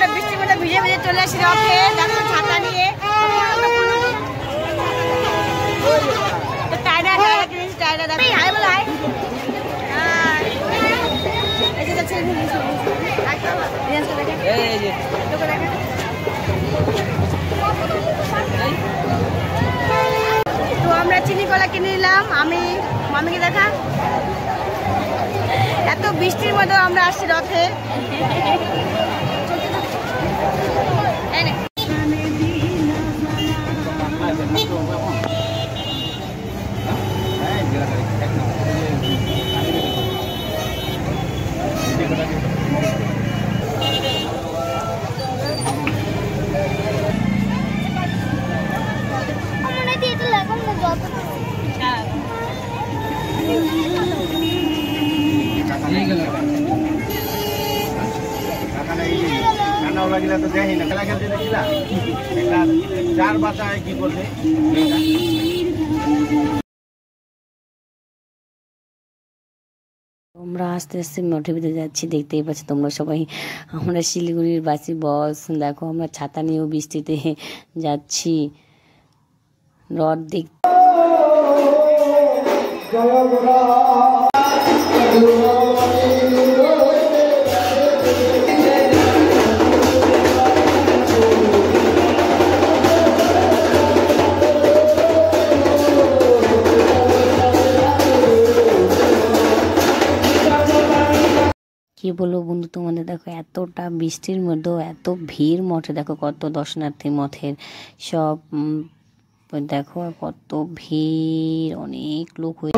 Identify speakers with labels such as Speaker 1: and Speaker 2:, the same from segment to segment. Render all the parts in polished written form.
Speaker 1: আমরা বৃষ্টির মধ্যে ভিজে ভিজে চলে আসি রথে, দেখো ছাতা নিয়ে। তো আমরা চিনি কলা কিনে নিলাম, আমি মামিকে দেখা। এত বৃষ্টির মধ্যে আমরা আসছি রথে। আমরা আস্তে আস্তে মঠের ভিতরে যাচ্ছি, দেখতেই পাচ্ছ তোমরা সবাই। আমরা শিলিগুড়ির বাসি বস, দেখো আমরা ছাতা নিয়েও বৃষ্টিতে যাচ্ছি রথ দেখতে। কি বলবো বন্ধু তোমাদের, দেখো এতটা বৃষ্টির মধ্যেও এত ভিড় মঠে, দেখো কত দর্শনার্থী মঠের সব, দেখো কত ভিড়, অনেক লোক হয়ে।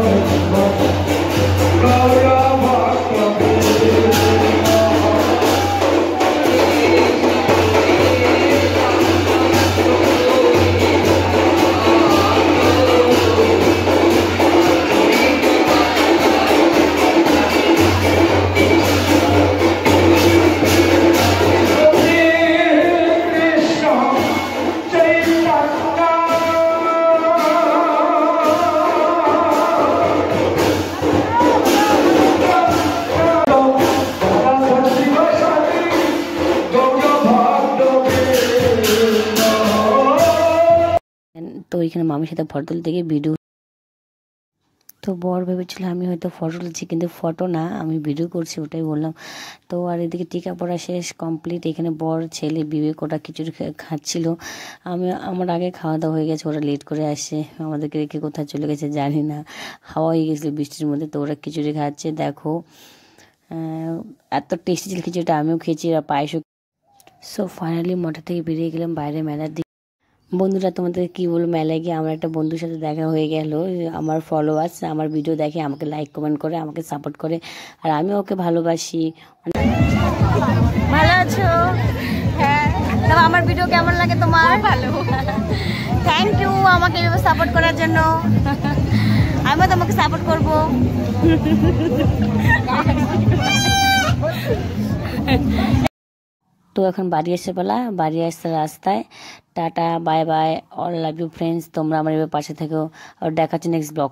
Speaker 1: তো এখানে মামির সাথে ফটো তুলতে গিয়ে ভিডিও, তো বর ভেবেছিল আমি হয়তো ফটো তুলছি, কিন্তু ফটো না, আমি ভিডিও করছি, ওটাই বললাম। তো আর এদিকে টিকা পড়া শেষ কমপ্লিট। এখানে বর ছেলে বিবেক ওটা খিচুড়ি খাচ্ছিল, আমার আগে খাওয়া দাওয়া হয়ে গেছে, ওরা লেট করে আসে, আমাদেরকে রেখে কোথায় চলে গেছে জানি না, হাওয়া হয়ে গেছিলো বৃষ্টির মধ্যে। তো ওরা খিচুড়ি খাচ্ছে, দেখো এত টেস্টি ছিল খিচুড়িটা, আমিও খেয়েছি আর পায়েসও। সো ফাইনালি মঠা থেকে বেরিয়ে গেলাম বাইরে মেলার দিকে। বন্ধুরা তোমাদের কি বলবো, মেলায় গিয়ে আমার একটা বন্ধুর সাথে দেখা হয়ে গেল। আমার ফলোয়ার্স আমার ভিডিও দেখে, আমাকে লাইক কমেন্ট করে, আমাকে সাপোর্ট করে, আর আমি ওকে ভালোবাসি। ভালো আছো? হ্যাঁ। তো আমার ভিডিও কেমন লাগে তোমার? ভালো। থ্যাংক ইউ আমাকে এভাবে সাপোর্ট করার জন্য, আমিও তোমাকে সাপোর্ট করবো। তো এখন বাড়ি এসে পেলা, বাড়ি আসছে রাস্তায়। Tata bye bye, all love you friends. তোমরা আমার এবার পাশে থেকেও, আর দেখাচ্ছি নেক্সট ব্লগ।